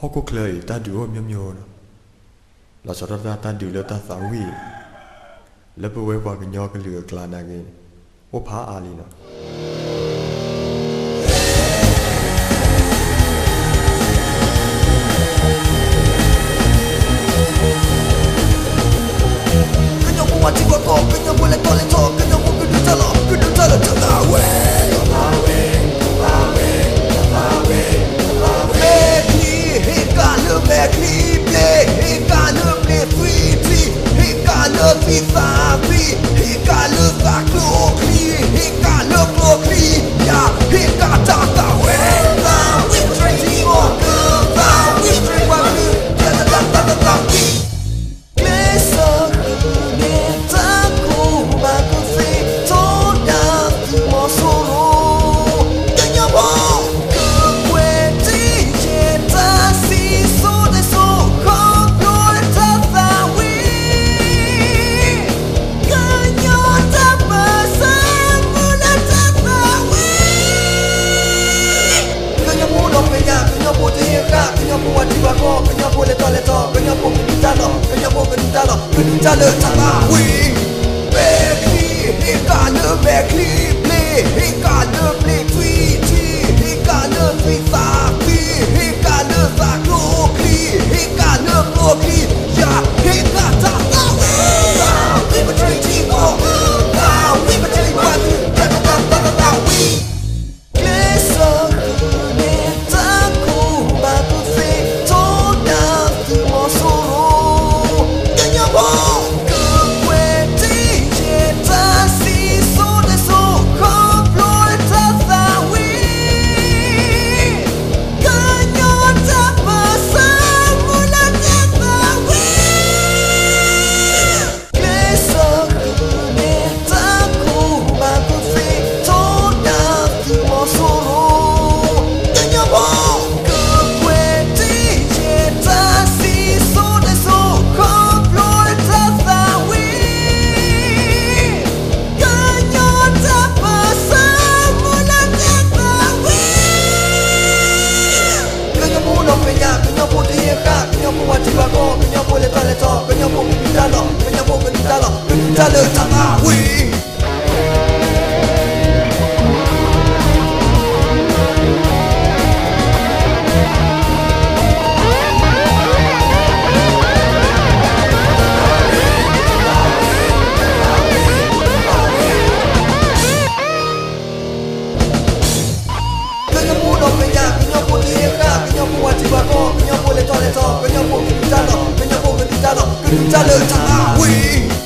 Hoko clay ta duo miamyo la sorata ta du le ta sawi le pwe kwa gnyo ka lu kla na ge o pha ali na Kanyo mo mati ko ko kanyo mo le to kanyo mo kudu talo to the way Make me play, he got to play free, he got to be happy, he got to back locally, he got to locally, yeah, he got to way down, we drink more good, down, we drink one good, da play so good, it's a cool, but to see, so down, to more solo, then you're born. We